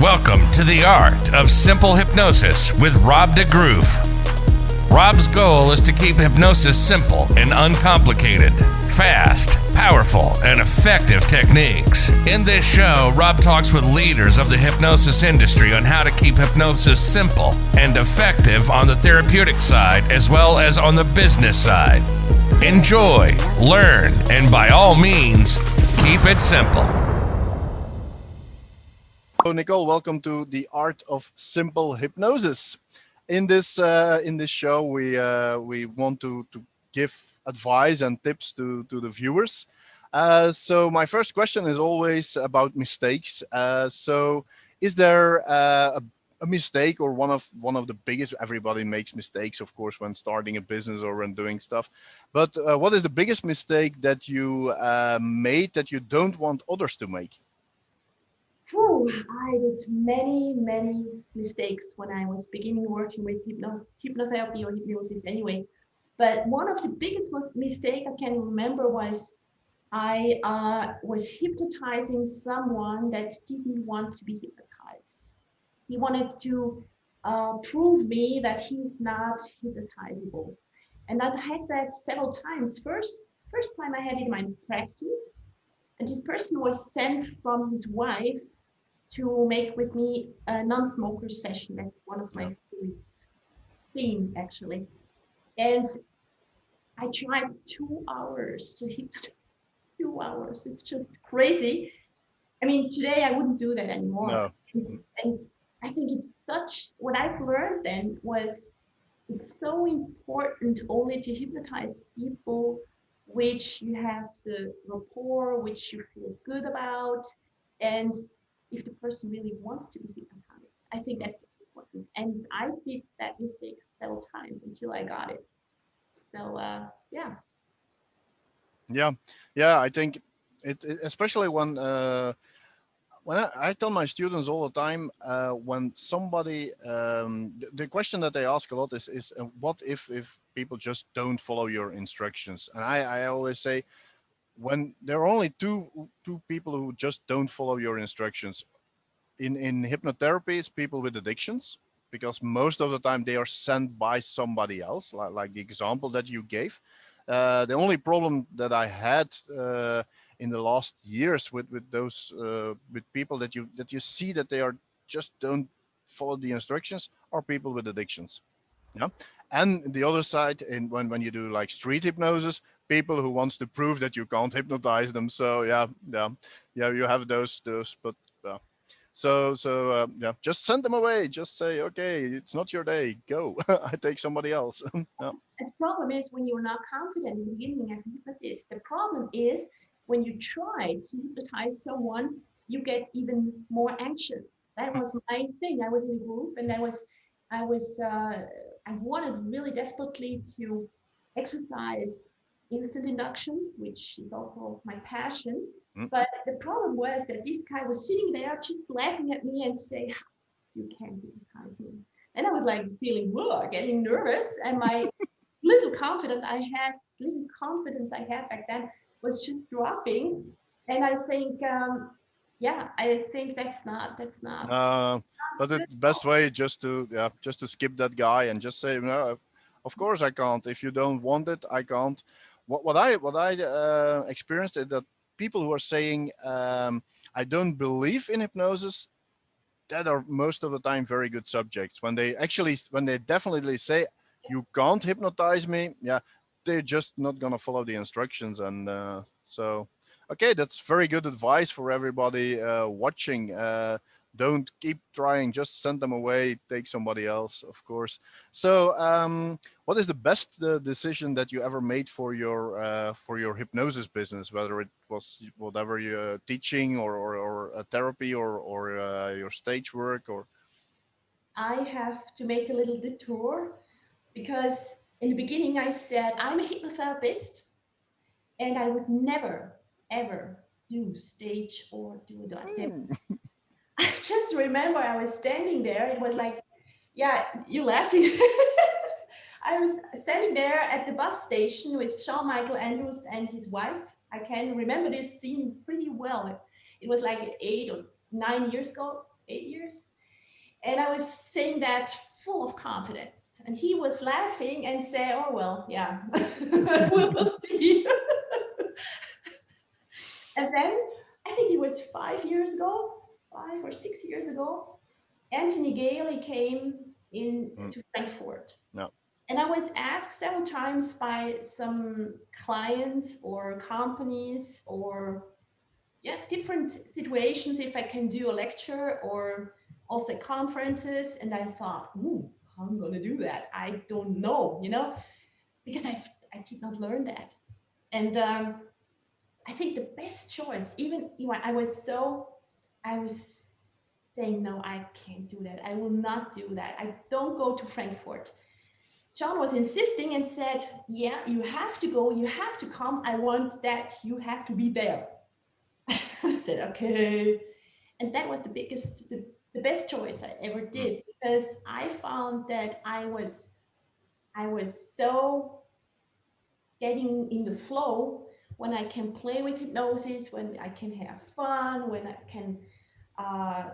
Welcome to the Art of Simple Hypnosis with Rob de Groof. Rob's goal is to keep hypnosis simple and uncomplicated, fast, powerful, and effective techniques. In this show, Rob talks with leaders of the hypnosis industry on how to keep hypnosis simple and effective on the therapeutic side as well as on the business side. Enjoy, learn, and by all means, keep it simple. So Nicole, welcome to the Art of Simple Hypnosis. In this show, we want to give advice and tips to the viewers. So my first question is always about mistakes. So is there a mistake or one of the biggest? Everybody makes mistakes, of course, when starting a business or when doing stuff. But what is the biggest mistake that you made that you don't want others to make? I did many mistakes when I was beginning working with hypnotherapy or hypnosis anyway. But one of the biggest mistake I can remember was I was hypnotizing someone that didn't want to be hypnotized. He wanted to prove me that he's not hypnotizable. And I had that several times. First time I had it in my practice, and this person was sent from his wife to make with me a non-smoker session. That's one of my favorite themes, actually. And I tried 2 hours to hypnotize. 2 hours. It's just crazy. I mean, today I wouldn't do that anymore. No. And I think it's what I've learned then was it's so important only to hypnotize people which you have the rapport, which you feel good about, and if the person really wants to be hypnotized. I think that's important. And I did that mistake several times until I got it. So, yeah. Yeah. I think it especially when I tell my students all the time, when somebody, the question that they ask a lot is what if people just don't follow your instructions? And I always say, when there are only two people who just don't follow your instructions in hypnotherapy, it's people with addictions, because most of the time they are sent by somebody else, like the example that you gave. The only problem that I had in the last years with those with people that you see that they are just don't follow the instructions are people with addictions. Yeah. And the other side, when you do like street hypnosis, people who wants to prove that you can't hypnotize them. So yeah, you have those, but yeah, just send them away. Just say, okay, it's not your day. Go. I take somebody else. Yeah. The problem is when you're not confident in the beginning as a hypnotist. The problem is when you try to hypnotize someone, you get even more anxious. That was my thing. I was in a group and I wanted really desperately to exercise instant inductions, which is also my passion. But the problem was that this guy was sitting there just laughing at me and saying, "You can't hypnotize me." And I was like feeling, getting nervous. And my little confidence I had back then was just dropping. And I think, I think that's not. But the best way just to skip that guy and just say, no, of course I can't. If you don't want it, I can't. What I experienced is that people who are saying I don't believe in hypnosis, that are most of the time very good subjects. When they definitely say you can't hypnotize me, yeah, they're just not gonna follow the instructions. And so okay, that's very good advice for everybody watching. Don't keep trying, just send them away, take somebody else, of course. So what is the best decision that you ever made for your hypnosis business, whether it was whatever you're teaching or a therapy or your stage work? Or I have to make a little detour because in the beginning I said I'm a hypnotherapist and I would never ever do stage or do that. I just remember I was standing there. It was like, yeah, you're laughing. I was standing there at the bus station with Shawn Michael Andrews and his wife. I can remember this scene pretty well. It was like 8 or 9 years ago. 8 years. And I was saying that full of confidence. And he was laughing and said, oh, well, yeah, we'll see. And then I think it was 5 years ago, 5 or 6 years ago, Anthony Gailey came in to Frankfurt. No. And I was asked several times by some clients or companies or different situations if I can do a lecture or also conferences. And I thought, ooh, how I'm going to do that? I don't know, because I did not learn that. And I think the best choice, even I was saying, no, I can't do that. I will not do that. I don't go to Frankfurt. John was insisting and said, yeah, you have to go, you have to come. I want that, you have to be there. I said, okay. And that was the best choice I ever did, because I found that I was so getting in the flow when I can play with hypnosis, when I can have fun, when I can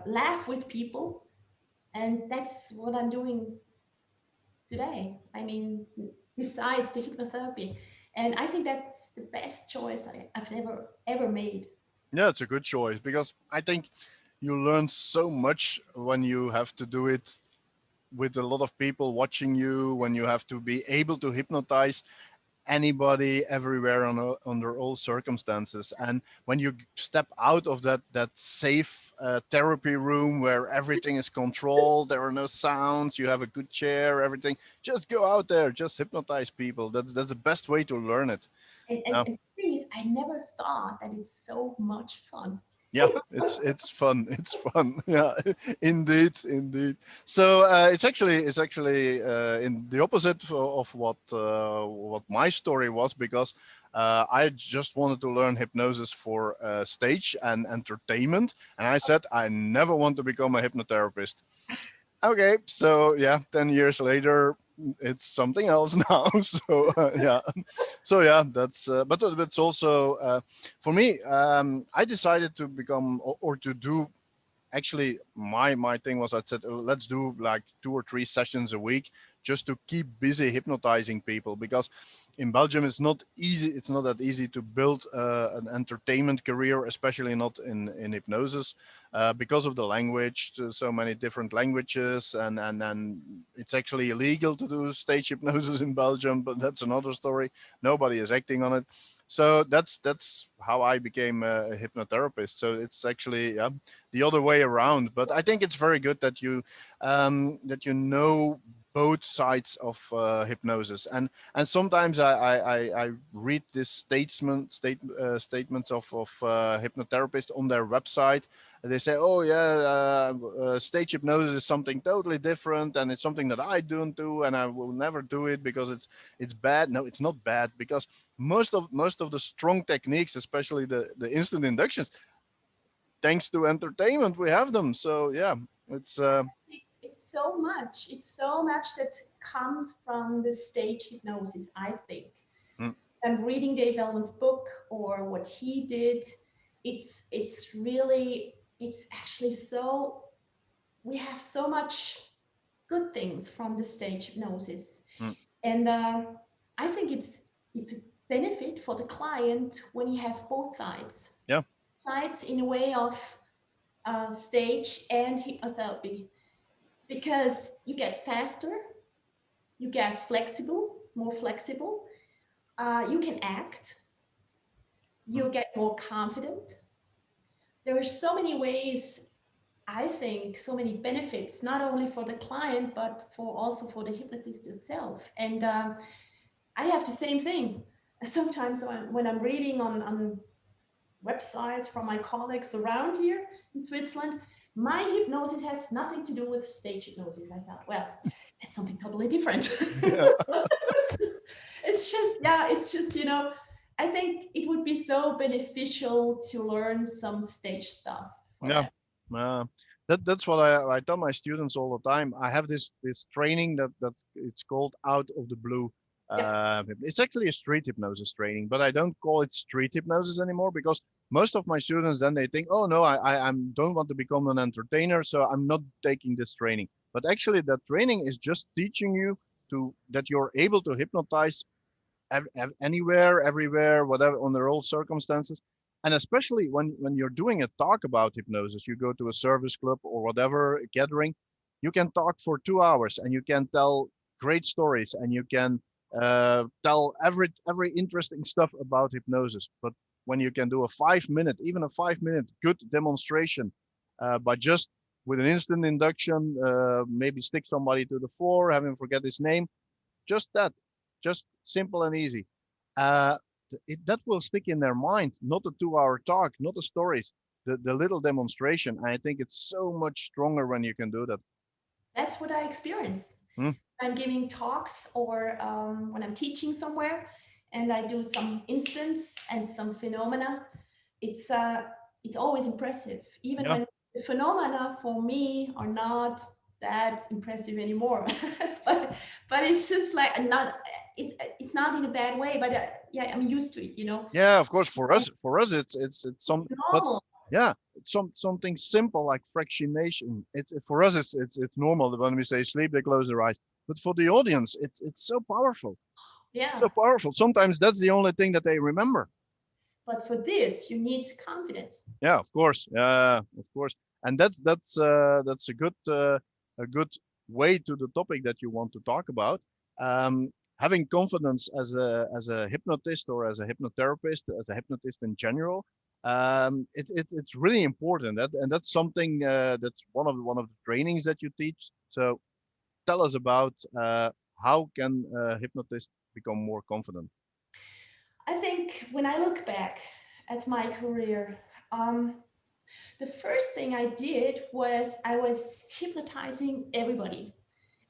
laugh with people. And that's what I'm doing today. I mean, besides the hypnotherapy. And I think that's the best choice I've ever made. Yeah, it's a good choice, because I think you learn so much when you have to do it with a lot of people watching you, when you have to be able to hypnotize anybody everywhere under all circumstances. And when you step out of that safe therapy room where everything is controlled, there are no sounds, you have a good chair, everything, just go out there, just hypnotize people. That's the best way to learn it. And the thing is, I never thought that it's so much fun. Yeah, it's fun. It's fun. Yeah, indeed. So it's actually in the opposite of what my story was, because I just wanted to learn hypnosis for stage and entertainment, and I said I never want to become a hypnotherapist. Okay, so yeah, 10 years later, it's something else now. So that's but it's also for me. I decided to become or to do. Actually, my thing was, I said, let's do like 2 or 3 sessions a week just to keep busy hypnotizing people, because in Belgium it's not easy. It's not that easy to build an entertainment career, especially not in hypnosis, because of the language. So many different languages, and it's actually illegal to do stage hypnosis in Belgium, but that's another story. Nobody is acting on it. So that's how I became a hypnotherapist. So it's actually the other way around. But I think it's very good that you know both sides of hypnosis, and sometimes I read this statements of hypnotherapists on their website. They say, oh yeah, stage hypnosis is something totally different, and it's something that I don't do, and I will never do it because it's bad. No, it's not bad, because most of the strong techniques, especially the instant inductions, thanks to entertainment, we have them. So yeah, it's so much. It's so much that comes from the stage hypnosis, I think. I'm reading Dave Elman's book or what he did. It's actually so, we have so much good things from the stage hypnosis. And I think it's a benefit for the client when you have both sides. Yeah. Sides in a way of stage and hypnotherapy. Because you get faster, you get more flexible, you can act, you get more confident. There are so many ways, I think, so many benefits, not only for the client, but also for the hypnotist itself. And I have the same thing. Sometimes when I'm reading on websites from my colleagues around here in Switzerland, my hypnosis has nothing to do with stage hypnosis. I thought, well, that's something totally different. Yeah. it's just, I think it would be so beneficial to learn some stage stuff. Yeah. That's what I tell my students all the time. I have this training that it's called Out of the Blue. It's actually a street hypnosis training, but I don't call it street hypnosis anymore, because most of my students, then they think, oh no, I don't want to become an entertainer, so I'm not taking this training. But actually that training is just teaching you that you're able to hypnotize anywhere, everywhere, whatever, under all circumstances. And especially when you're doing a talk about hypnosis, you go to a service club or whatever gathering, you can talk for 2 hours and you can tell great stories and you can tell every interesting stuff about hypnosis. But when you can do a 5 minute, even a 5 minute good demonstration by just with an instant induction, maybe stick somebody to the floor, have him forget his name, just that, just simple and easy. Uh, that will stick in their mind, not a 2 hour talk, not the stories, the little demonstration. I think it's so much stronger when you can do that. That's what I experience. Hmm? I'm giving talks or when I'm teaching somewhere and I do some instance and some phenomena. It's always impressive, even Yeah. when the phenomena for me are not that impressive anymore. but but it's just like not it's not in a bad way. But yeah, I'm used to it. You know, Yeah, of course. For us, it's some, it's but normal. yeah, something simple like fractionation. It's for us, it's normal. When we say sleep, they close their eyes. But for the audience, it's so powerful, Yeah. so powerful. Sometimes that's the only thing that they remember. But for this, you need confidence. Yeah, of course. Yeah, of course. And that's a good way to the topic that you want to talk about. Having confidence as a hypnotist or as a hypnotherapist, as a hypnotist in general, it's really important. And that's something that's one of the trainings that you teach. So tell us about how can a hypnotist become more confident. I think when I look back at my career, um, the first thing I did was I was hypnotizing everybody.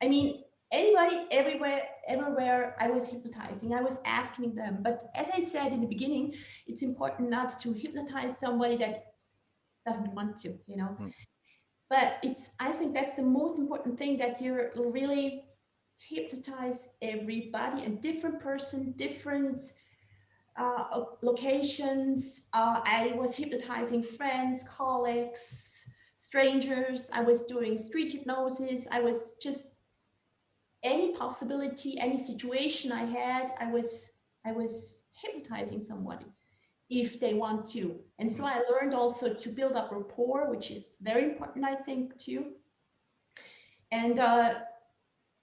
I mean, anybody, everywhere I was hypnotizing, I was asking them. But as I said in the beginning, it's important not to hypnotize somebody that doesn't want to, you know. Mm. But I think that's the most important thing, that you're really hypnotize everybody, a different person, different locations. I was hypnotizing friends, colleagues, strangers. I was doing street hypnosis. I was just any possibility, any situation I had, I was hypnotizing somebody if they want to. And so Mm. I learned also to build up rapport, which is very important, I think, too. And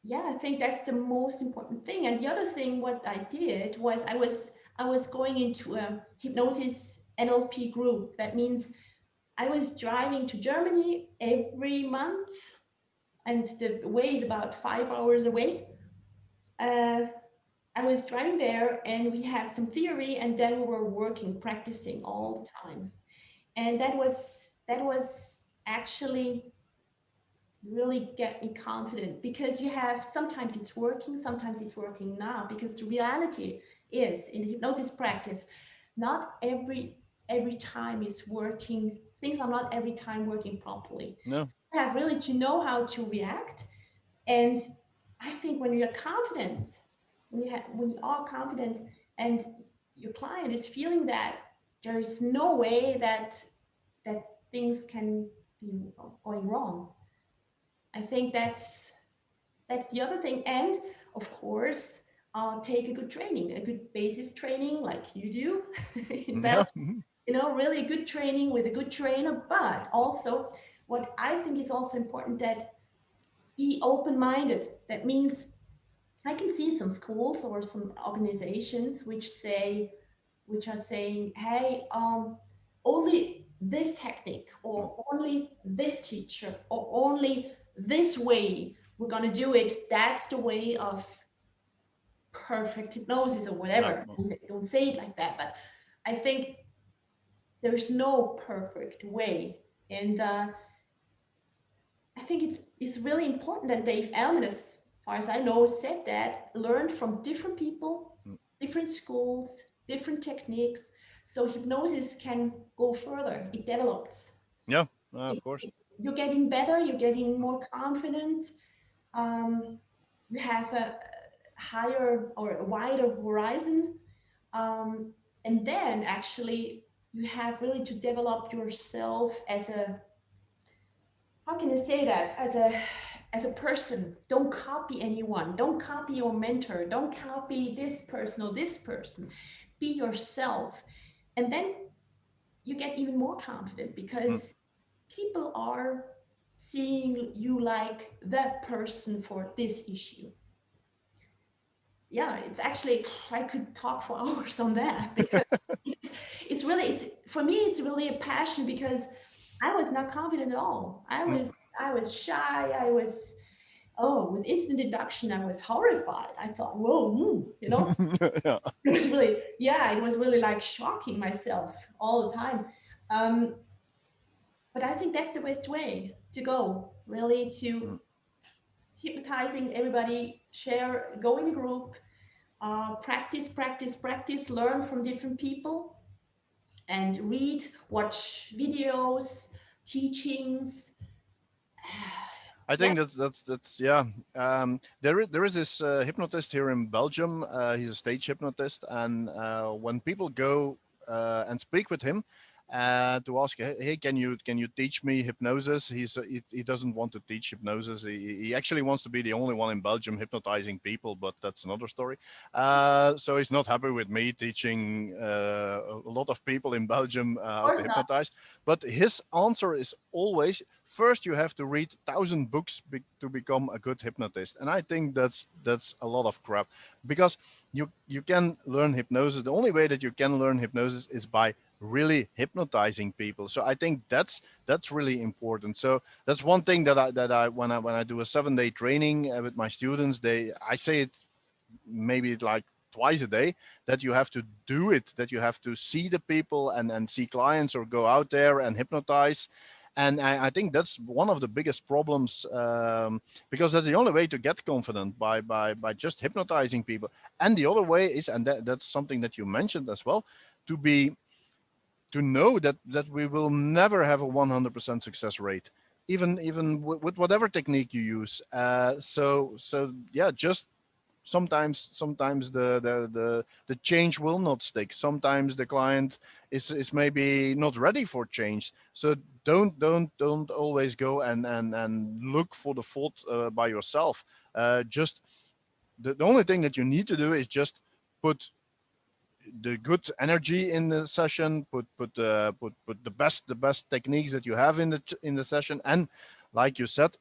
yeah, I think that's the most important thing. And the other thing, what I did was I was going into a hypnosis NLP group. That means I was driving to Germany every month, and the way is about 5 hours away. Uh, I was driving there, and we had some theory, and then we were working, practicing all the time. And that was actually really get me confident, because you have sometimes it's working now, because the reality is in hypnosis practice, not every time is working, things are not every time working properly. No. You have really to know how to react. And I think when you're confident, when you are confident and your client is feeling that, there's no way that things can be going wrong. I think that's the other thing. And of course, take a good training, a good basis training like you do in Yeah. Belgium. You know, really good training with a good trainer. But also, what I think is also important, that be open-minded. That means I can see some schools or some organizations which are saying, hey, only this technique, Mm. or only this teacher, or only this way we're going to do it. That's the way of perfect hypnosis, or No. whatever. They don't say it like that, but I think there's no perfect way. And I think it's really important that Dave Elman, as far as I know, said that, learned from different people, Mm. different schools, different techniques. So hypnosis can go further. It develops. Yeah. Of course. You're getting better. You're getting more confident. Um, you have a higher or a wider horizon. And then actually you have really to develop yourself as a, how can I say that, as a person. Don't copy anyone, don't copy your mentor, don't copy this person or this person. Be yourself, and then you get even more confident Mm. because people are seeing you like that person for this issue. Yeah, it's actually, I could talk for hours on that because it's really, it's, for me it's really a passion because I was not confident at all. Mm. I was shy. I was, oh, with instant induction I was horrified. I thought, whoa, you know. Yeah. It was really, yeah, it was really like shocking myself all the time. um but I think that's the best way to go, really, to Mm. hypnotizing everybody, share, go in a group, practice, practice, practice, learn from different people, and read, watch videos, teachings. I Yeah, think that's yeah. There is this hypnotist here in Belgium. He's a stage hypnotist, and when people go and speak with him to ask, hey, can you teach me hypnosis? He doesn't want to teach hypnosis. He actually wants to be the only one in Belgium hypnotizing people, but that's another story. So he's not happy with me teaching a lot of people in Belgium of how to course not. hypnotize. But his answer is always, first you have to read 1,000 books to become a good hypnotist. And I think that's a lot of crap, because you can learn hypnosis. The only way that you can learn hypnosis is by really hypnotizing people. So I think that's really important. So that's one thing that I when I do a 7-day training with my students, I say it maybe like twice a day, that you have to do it, that you have to see the people and see clients, or go out there and hypnotize. And I think that's one of the biggest problems, because that's the only way to get confident, by just hypnotizing people. And the other way is, and that's something that you mentioned as well, to be to know that we will never have a 100% success rate, even with whatever technique you use. So yeah, just sometimes the change will not stick. Sometimes the client is maybe not ready for change. So don't always go and look for the fault by yourself. Just the only thing that you need to do is just put the good energy in the session, put the best techniques that you have in the session. And like you said,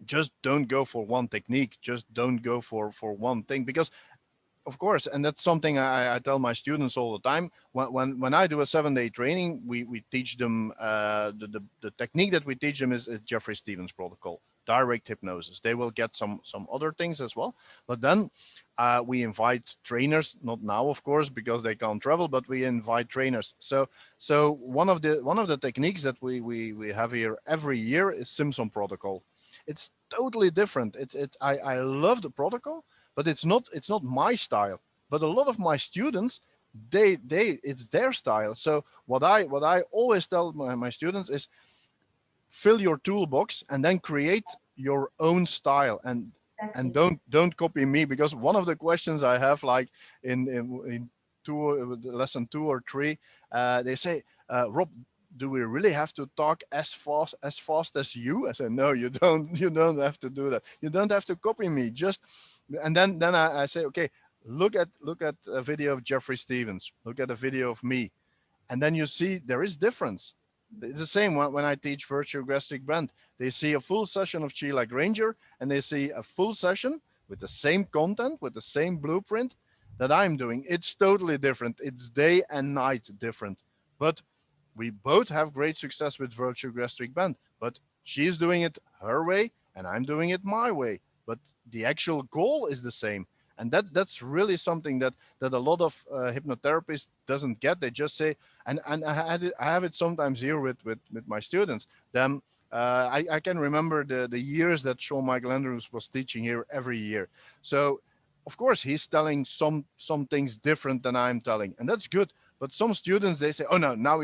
just don't go for one technique, just don't go for one thing. Because of course, and that's something I tell my students all the time. When I do a 7-day training, we teach them the technique that we teach them is Jeffrey Stevens protocol, direct hypnosis. They will get some other things as well, but then we invite trainers. Not now, of course, because they can't travel, but we invite trainers. So one of the techniques that we have here every year is Simpson protocol. It's totally different. I love the protocol, but it's not my style. But a lot of my students, they it's their style. So what I always tell my students is, fill your toolbox and then create your own style. And Exactly. don't copy me, because one of the questions I have, like in lesson 2 or 3, they say, Rob, do we really have to talk as fast as you? I said, no, you don't have to do that. You don't have to copy me. Just, and then I say, okay, look at a video of Jeffrey Stevens, look at a video of me, and then you see there is difference. It's the same when I teach virtual gastric band. They see a full session of Sheila Granger, and they see a full session with the same content, with the same blueprint that I'm doing. It's totally different. It's day and night different. But we both have great success with virtual gastric band. But she's doing it her way, and I'm doing it my way. But the actual goal is the same. And that's really something that a lot of hypnotherapists doesn't get. They just say, and I have it sometimes here with my students. Then I can remember the years that Sean Michael Andrews was teaching here every year. So of course he's telling some things different than I'm telling, and that's good. But some students, they say, oh no, now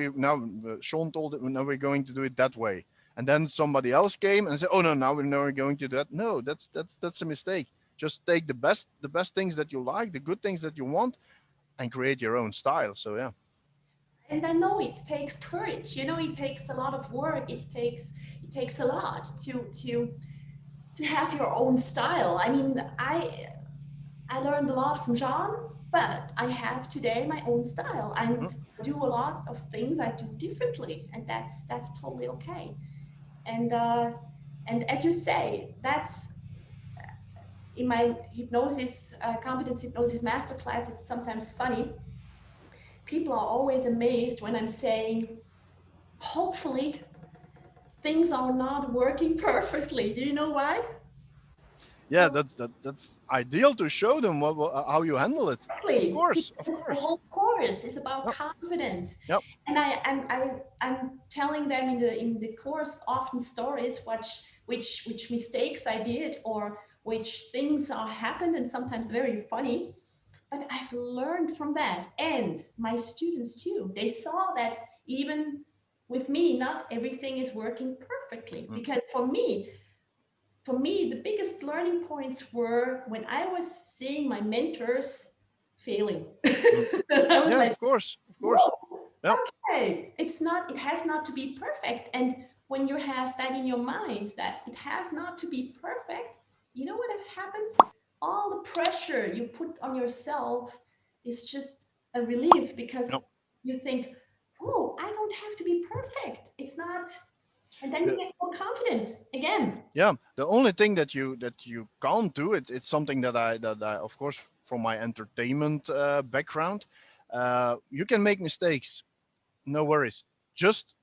Sean told it, now we're going to do it that way. And then somebody else came and said, oh no, now we're going to do that. No, that's a mistake. Just take the best things that you like, the good things that you want, and create your own style. So yeah. and I know it takes courage, you know, it takes a lot of work. It takes a lot to have your own style. I mean, I learned a lot from John, but I have today my own style and do a lot of things I do differently, and that's totally okay. And as you say, that's in my hypnosis, confidence hypnosis masterclass. It's sometimes funny. People are always amazed when I'm saying, hopefully, things are not working perfectly. Do you know why? Yeah, that's ideal to show them how you handle it. Of Exactly. course, of Because the course. whole course is about Yep. confidence. Yep. And I'm telling them in the course often stories which mistakes I did or which things are happened and sometimes very funny. But I've learned from that. And my students too. They saw that even with me, not everything is working perfectly. Because for me, the biggest learning points were when I was seeing my mentors failing. I was Yeah, like, of course, of course. whoa, Yep. okay, it has not to be perfect. And when you have that in your mind, that it has not to be perfect, you know what happens? All the pressure you put on yourself is just a relief because Yep. you think, oh, I don't have to be perfect. It's not, and then you The, get more confident again. yeah, the only thing that you can't do it's something that I of course from my entertainment background, you can make mistakes, no worries. Just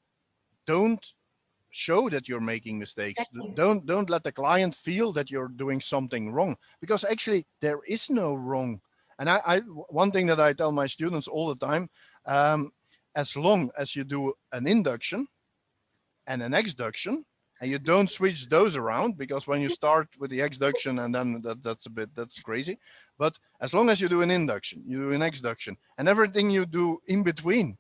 don't show that you're making mistakes. Exactly. Don't let the client feel that you're doing something wrong, because actually there is no wrong. And one thing that I tell my students all the time, as long as you do an induction and an exduction and you don't switch those around, because when you start with the exduction and then that's crazy. But as long as you do an induction, you do an exduction, and everything you do in between,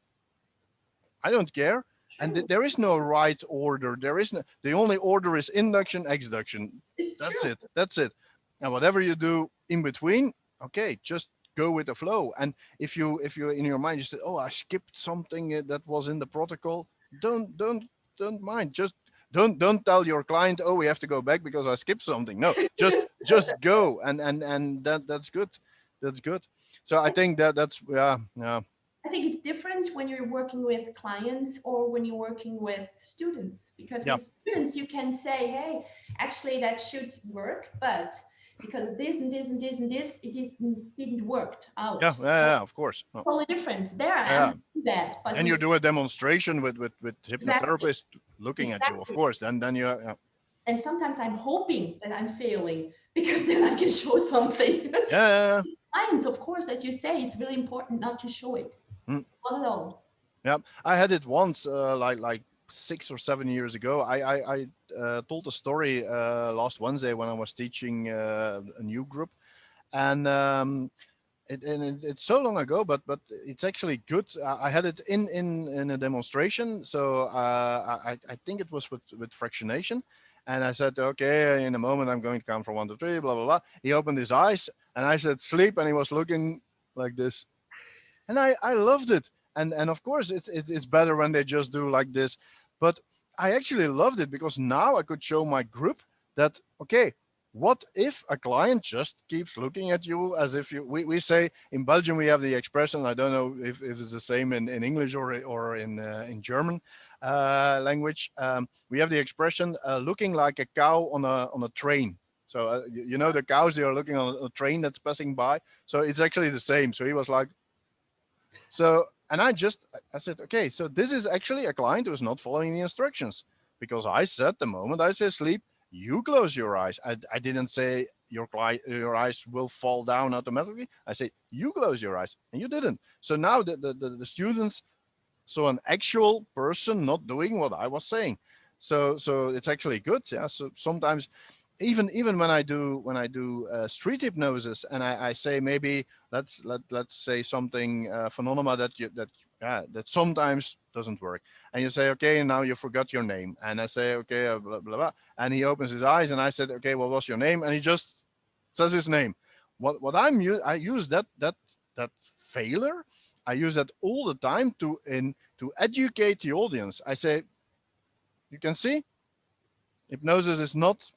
I don't care. And True. there is no right order. There is no, the only order is induction, exduction. It's That's true. it. That's it. And whatever you do in between, okay, just go with the flow. And if you in your mind you say, oh, I skipped something that was in the protocol, don't mind. Just don't tell your client, oh, we have to go back because I skipped something. No, just go, and that's good. That's good. So I think that's yeah. I think it's different when you're working with clients or when you're working with students, because Yeah. with students you can say, hey, actually that should work, but because of this and this and this and this, it is, didn't work out. Yeah, So yeah, of course. Oh, totally different. There I am yeah, seeing that, but and you with do a demonstration with exactly, hypnotherapist looking at you, of exactly. course. Then you, yeah, And sometimes I'm hoping that I'm failing because then I can show something. yeah, Clients, of course, as you say, it's really important not to show it. mm, Not at all. yeah. I had it once, like 6 or 7 years ago. I told a story last Wednesday when I was teaching a new group, and it's so long ago, but it's actually good. I had it in a demonstration, so I think it was with fractionation, and I said, okay, in a moment I'm going to count from 1 to 3, blah blah blah. He opened his eyes, and I said sleep, and he was looking like this, and I loved it. And of course it's better when they just do like this, but I actually loved it because now I could show my group that, okay, what if a client just keeps looking at you as if you, we say in Belgium we have the expression, I don't know if it's the same in English or in German language, we have the expression looking like a cow on a train. So you know the cows, they are looking on a train that's passing by, so it's actually the same. So he was like, so, and I said, okay, so this is actually a client who is not following the instructions, because I said the moment I say sleep, you close your eyes. I didn't say your eyes will fall down automatically. I say you close your eyes, and you didn't. So now the students saw an actual person not doing what I was saying. So it's actually good. Yeah. So sometimes even when I do street hypnosis, and I say, maybe let's say something phenomena that sometimes doesn't work, and you say, okay, now you forgot your name, and I say, okay, blah blah blah, and he opens his eyes, and I said, okay, what was your name, and he just says his name. I use that failure, I use that all the time to educate the audience. I say, you can see, hypnosis is not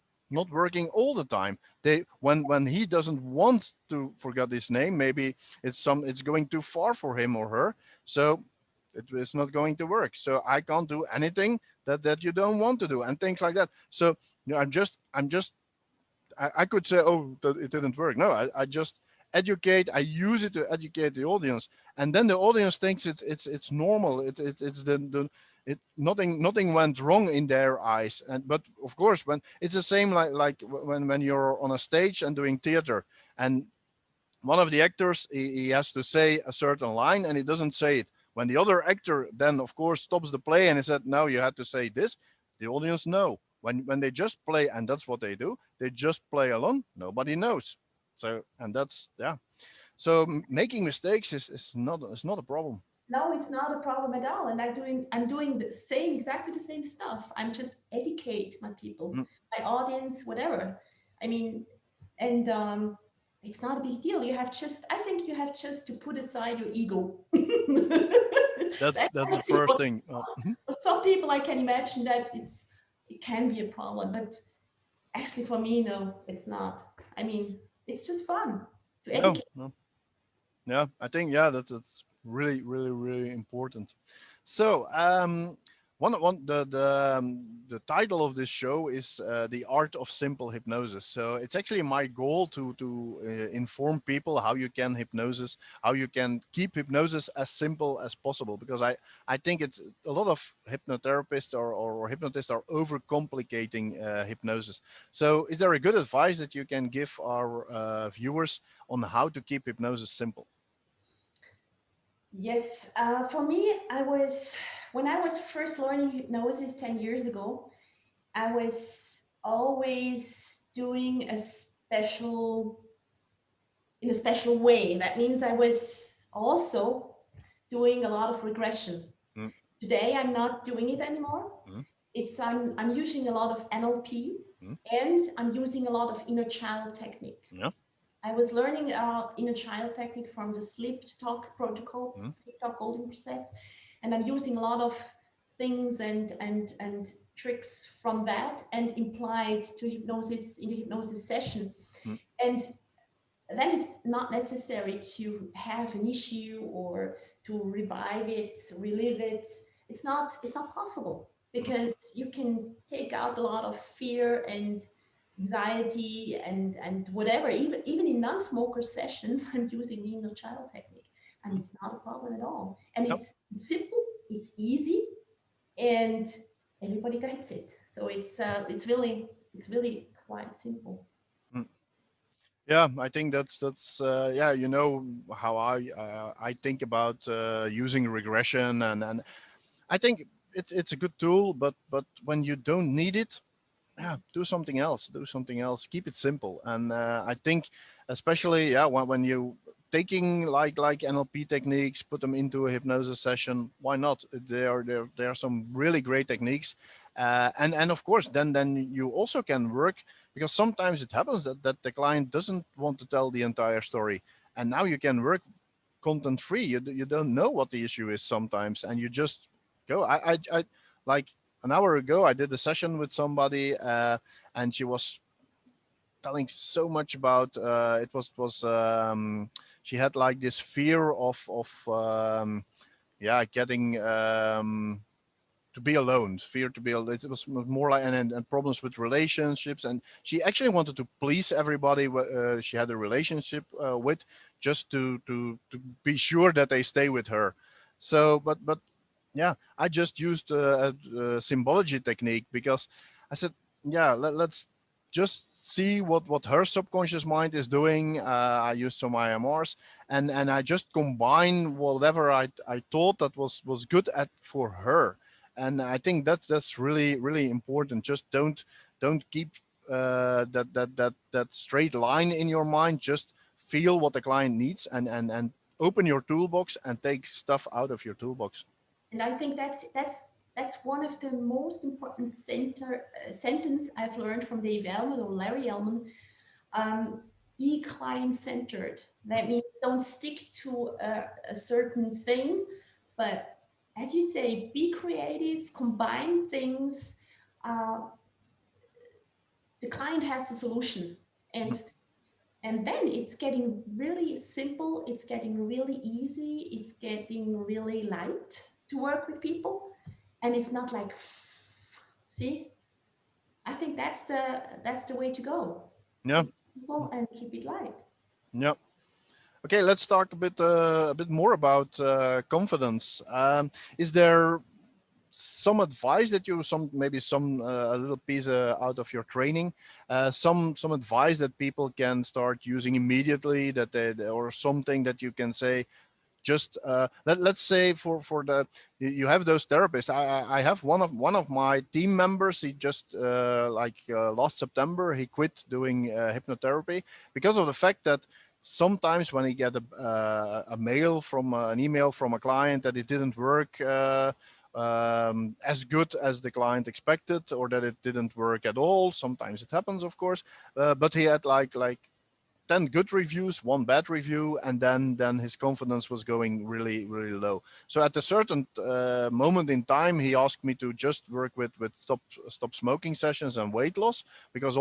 working all the time. They when he doesn't want to forget his name, maybe it's going too far for him or her, so it is not going to work. So I can't do anything that you don't want to do, and things like that. So I could say, oh, that it didn't work. No, I just educate. I use it to educate the audience, and then the audience thinks it's normal. It's the it nothing went wrong in their eyes. And but of course, when it's the same like when you're on a stage and doing theater, and one of the actors he has to say a certain line and he doesn't say it. When the other actor then of course stops the play and he said, no, you had to say this, the audience know. When they just play, and that's what they do, they just play along, nobody knows. So, and that's, yeah. So making mistakes is not a problem. No, it's not a problem at all. And I'm doing the same, exactly the same stuff. I'm just educate my people, my audience, whatever. I mean, and it's not a big deal. You have just, I think you have just to put aside your ego. That's the first thing. For some people, I can imagine that it can be a problem, but actually for me, no, it's not. I mean, it's just fun to No, educate. no. Yeah, I think, yeah, that's really important. So one the title of this show is The Art of Simple Hypnosis. So it's actually my goal to inform people how you can hypnosis, how you can keep hypnosis as simple as possible, because I think it's a lot of hypnotherapists or hypnotists are overcomplicating hypnosis. So is there a good advice that you can give our viewers on how to keep hypnosis simple? Yes, for me, when I was first learning hypnosis 10 years ago, I was always doing in a special way. That means I was also doing a lot of regression. Mm, Today, I'm not doing it anymore. mm, I'm using a lot of NLP, mm. and I'm using a lot of inner child technique. Yeah. I was learning inner child technique from the sleep talk protocol, Mm, sleep talk golden process, and I'm using a lot of things and tricks from that and implied to hypnosis in the hypnosis session. mm. And then it's not necessary to have an issue or to revive it, relive it. It's not possible, because you can take out a lot of fear and anxiety and whatever. Even in non-smoker sessions, I'm using the inner child technique, and it's not a problem at all. And Yep. it's simple, it's easy, and everybody gets it. So it's really quite simple. Mm. Yeah, I think that's yeah, you know how I think about using regression, and I think it's a good tool, but when you don't need it, yeah, do something else. Do something else. Keep it simple. And I think, especially, yeah, when you taking like NLP techniques, put them into a hypnosis session. Why not? There are some really great techniques, and of course, then you also can work, because sometimes it happens that the client doesn't want to tell the entire story, and now you can work content free. You don't know what the issue is sometimes, and you just go. I like an hour ago, I did a session with somebody, and she was telling so much about she had like this fear of yeah, getting to be alone, fear to be alone. It was more like and problems with relationships, and she actually wanted to please everybody she had a relationship with, just to be sure that they stay with her. So but yeah, I just used a symbology technique, because I said, yeah, let's just see what her subconscious mind is doing. I used some IMRs, and I just combine whatever I thought that was good at for her. And I think that's really important. Just don't keep that straight line in your mind. Just feel what the client needs, and open your toolbox and take stuff out of your toolbox. And I think that's one of the most important sentence I've learned from Dave Ellman or Larry Ellman. Um, be client-centered. That means don't stick to a certain thing, but as you say, be creative, combine things. Uh, the client has the solution, and then it's getting really simple, it's getting really easy, it's getting really light to work with people, and it's not like, see, I think that's the way to go. Yeah. Simple and keep it light. Yeah. Okay, let's talk a bit more about confidence. Is there some advice that you maybe some a little piece out of your training, some advice that people can start using immediately, that or something that you can say, just let's say for the, you have those therapists. I have one of my team members. He just last September he quit doing hypnotherapy because of the fact that sometimes when he get a mail from an email from a client that it didn't work as good as the client expected, or that it didn't work at all. Sometimes it happens, of course, but he had like 10 good reviews, one bad review, and then his confidence was going really low. So at a certain moment in time, he asked me to just work with stop smoking sessions and weight loss, because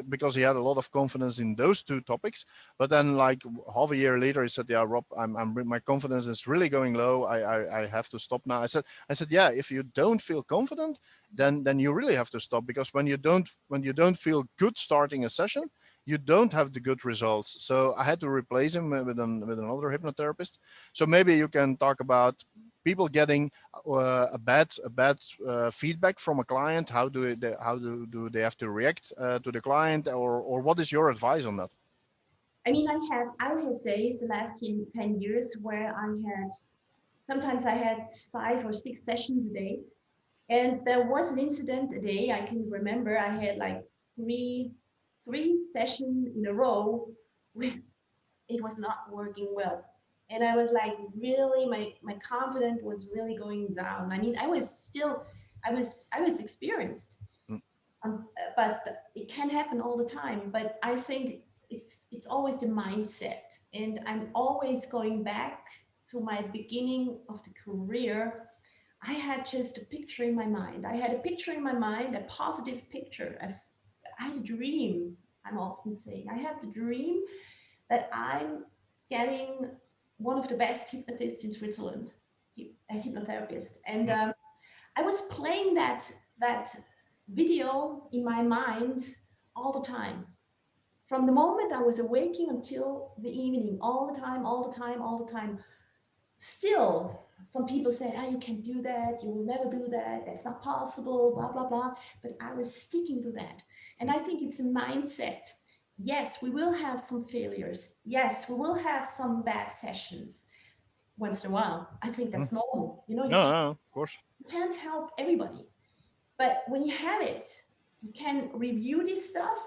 because he had a lot of confidence in those two topics. But then like half a year later, he said, yeah, Rob, my confidence is really going low. I have to stop now. I said, yeah, if you don't feel confident, then you really have to stop, because when you don't feel good starting a session, you don't have the good results. So I had to replace him with another hypnotherapist. So maybe you can talk about people getting a bad feedback from a client. How do they have to react to the client, or what is your advice on that? I mean, I had days the last 10 years where sometimes I had 5 or 6 sessions a day. And there was an incident a day, I can remember, I had like three sessions in a row with, it was not working well. And I was like, really, my confidence was really going down. I mean, I was experienced, Mm. but it can happen all the time. But I think it's always the mindset. And I'm always going back to my beginning of the career. I had just a picture in my mind. I had a picture in my mind, a positive picture. I had a dream. I'm often saying, I have the dream that I'm getting one of the best hypnotists in Switzerland, a hypnotherapist. And I was playing that video in my mind all the time. From the moment I was awaking until the evening, all the time, all the time, all the time. Still, some people say, you can't do that, you will never do that, that's not possible, blah, blah, blah. But I was sticking to that. And I think it's a mindset. Yes, we will have some failures. Yes, we will have some bad sessions once in a while. I think that's normal. You know, No, of course. you can't help everybody. But when you have it, you can review this stuff.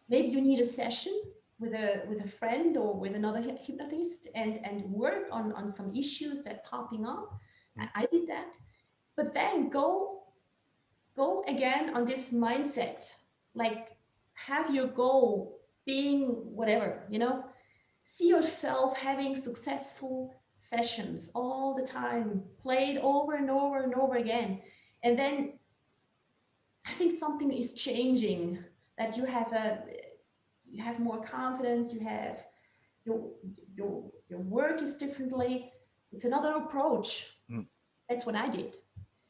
Maybe you need a session with a friend or with another hypnotist and work on some issues that popping up. I did that. But then go again on this mindset, like have your goal being whatever, see yourself having successful sessions all the time, played over and over and over again. And then I think something is changing, that you have more confidence, you have your work is differently. It's another approach. That's what I did,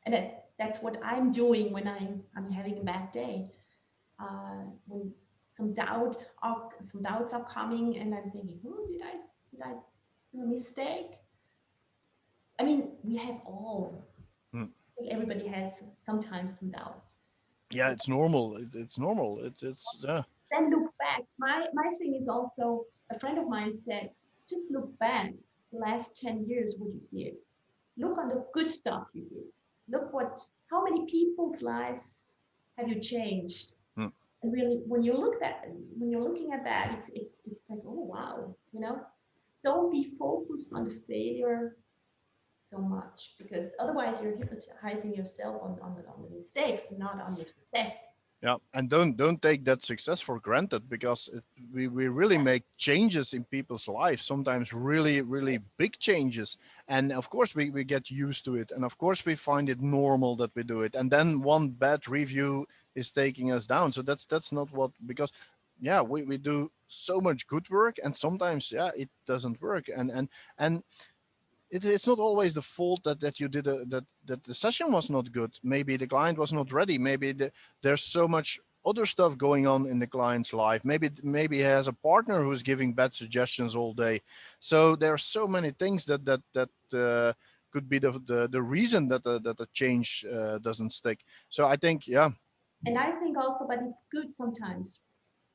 and that's what I'm doing when I'm having a bad day. When some doubts are coming, and I'm thinking, oh, did I do a mistake? I mean, we have all. I think everybody has sometimes some doubts. Yeah, it's normal. It's normal. It's yeah. Then look back. My thing is also, a friend of mine said, just look back the last 10 years what you did. Look on the good stuff you did. Look how many people's lives have you changed? And really, when you're looking at that, it's like, oh wow, don't be focused on the failure so much, because otherwise you're hypnotizing yourself on the mistakes and not on the success. Yeah, and don't take that success for granted, because we really make changes in people's lives, sometimes really big changes, and of course we get used to it, and of course we find it normal that we do it, and then one bad review is taking us down. So that's not what, because yeah, we do so much good work, and sometimes yeah it doesn't work, and it's not always the fault that you did that the session was not good. Maybe the client was not ready. Maybe there's so much other stuff going on in the client's life. Maybe he has a partner who's giving bad suggestions all day. So there are so many things that could be the reason that the change doesn't stick. So I think yeah. And I think also, but it's good sometimes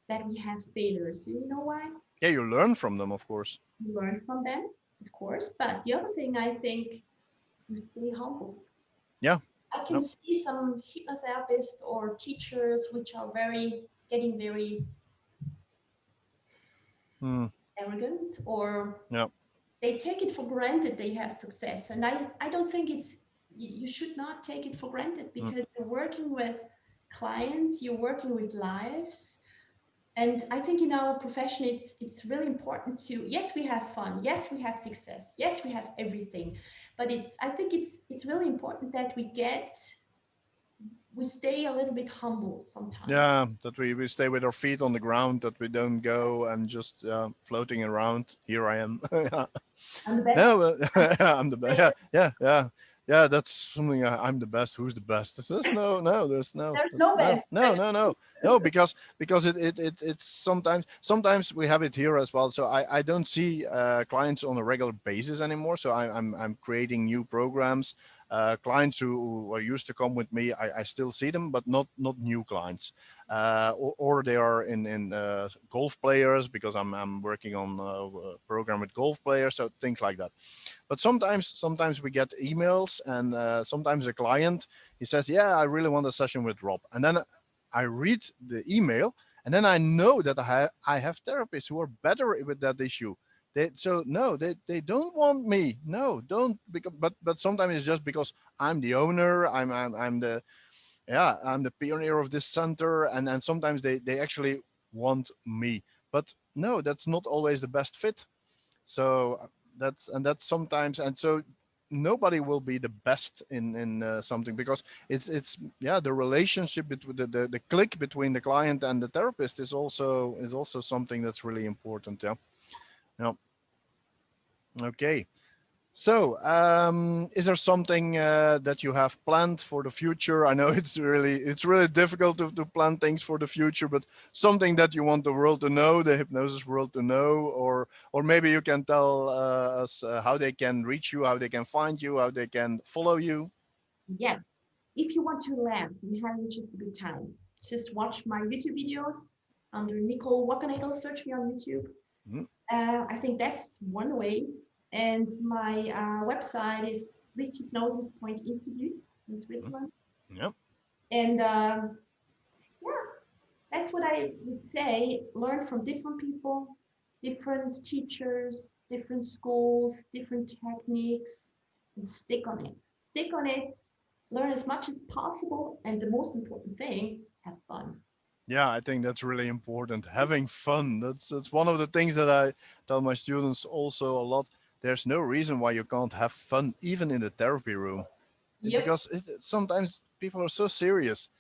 that we have failures. You know why? Yeah, you learn from them, of course. You learn from them, of course. But the other thing, I think, you stay humble. Yeah. I can see some hypnotherapists or teachers which are getting very arrogant, or Yeah. they take it for granted they have success. And I don't think you should not take it for granted, because you're working with clients, you're working with lives. And I think in our profession, it's really important to, yes, we have fun, yes, we have success, yes, we have everything, but I think it's really important that we stay a little bit humble sometimes. Yeah, that we stay with our feet on the ground, that we don't go and just floating around. Here I am. I'm the best. No, I'm the best. Yeah. That's something. I'm the best. Who's the best? There's There's no best. No, because it's sometimes we have it here as well. So I don't see clients on a regular basis anymore. So I'm creating new programs. Clients who are used to come with me, I still see them, but not new clients. Or they are in golf players, because I'm working on a program with golf players, so things like that. But sometimes we get emails, and sometimes a client, he says, yeah, I really want a session with Rob, and then I read the email, and then I know that I have therapists who are better with that issue. They don't want me. No, don't. Because, but sometimes it's just because I'm the owner. I'm the pioneer of this center, and sometimes they actually want me. But no, that's not always the best fit. So that's sometimes, and so nobody will be the best in something, because it's yeah, the relationship between the click between the client and the therapist is also something that's really important. Yeah. Yeah. Okay. So, is there something that you have planned for the future? I know it's really difficult to plan things for the future, but something that you want the world to know, the hypnosis world to know, or maybe you can tell us how they can reach you, how they can find you, how they can follow you. Yeah. If you want to laugh and having just a good time, just watch my YouTube videos under Nicole Wackernagel. Search me on YouTube. Mhm. I think that's one way. And my website is Swiss Hypnosis Institute in Switzerland. Yeah. And yeah, that's what I would say. Learn from different people, different teachers, different schools, different techniques, and stick on it. Stick on it. Learn as much as possible. And the most important thing, have fun. Yeah, I think that's really important. Having fun. That's one of the things that I tell my students also a lot. There's no reason why you can't have fun, even in the therapy room. Yep. Because sometimes people are so serious.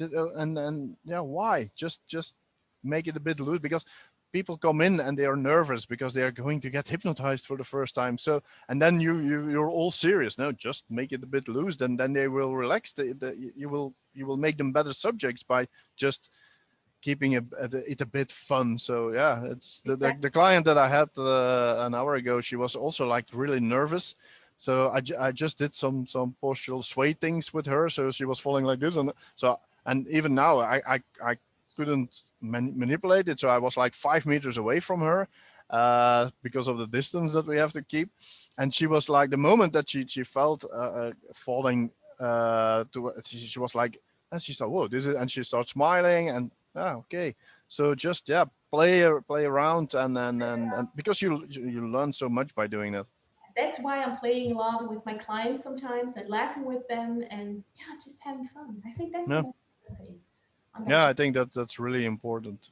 And yeah, why? Just make it a bit loose, because people come in and they are nervous because they are going to get hypnotized for the first time. So, and then you're all serious. No, just make it a bit loose. Then they will relax. You will make them better subjects by just keeping it a bit fun. So yeah, it's the client that I had an hour ago. She was also like really nervous. So I just did some postural sway things with her. So she was falling like this, and even now I couldn't manipulate it. So I was like 5 meters away from her because of the distance that we have to keep. And she was like, the moment that she felt falling she was like, and she thought, whoa, this is, and she started smiling, and okay. So just yeah, play around, and because you learn so much by doing that. That's why I'm playing a lot with my clients sometimes and laughing with them and yeah, just having fun. I think that's the Yeah. most important thing. Yeah, I think that's really important.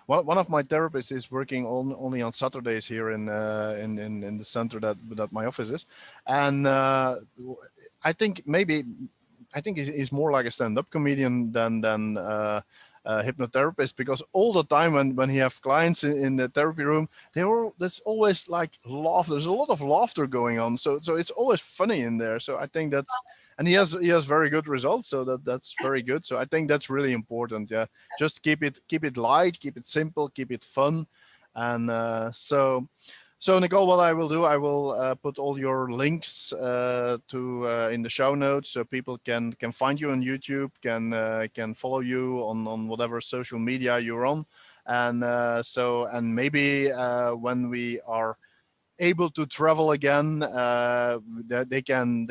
One of my therapists is working only on Saturdays here in the center that my office is, and I think maybe he's more like a stand-up comedian than a hypnotherapist, because all the time when he have clients in the therapy room, there's always like laughter. There's a lot of laughter going on, so it's always funny in there. So I think that's, and he has very good results, so that's very good. So I think that's really important. Yeah, just keep it light, keep it simple, keep it fun, and so Nicole, what I will do, I will put all your links in the show notes, so people can find you on YouTube, can follow you on whatever social media you're on, and and maybe when we are able to travel again, they can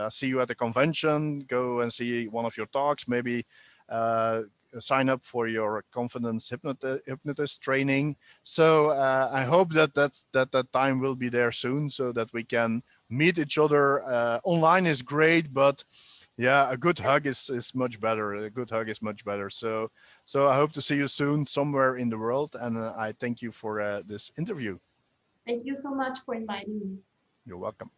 see you at the convention, go and see one of your talks, maybe uh, sign up for your confidence hypnotist training. So I hope that time will be there soon, so that we can meet each other. Online is great, but yeah, a good hug is much better. A good hug is much better. So I hope to see you soon somewhere in the world, and I thank you for this interview. Thank you so much for inviting me. You're welcome.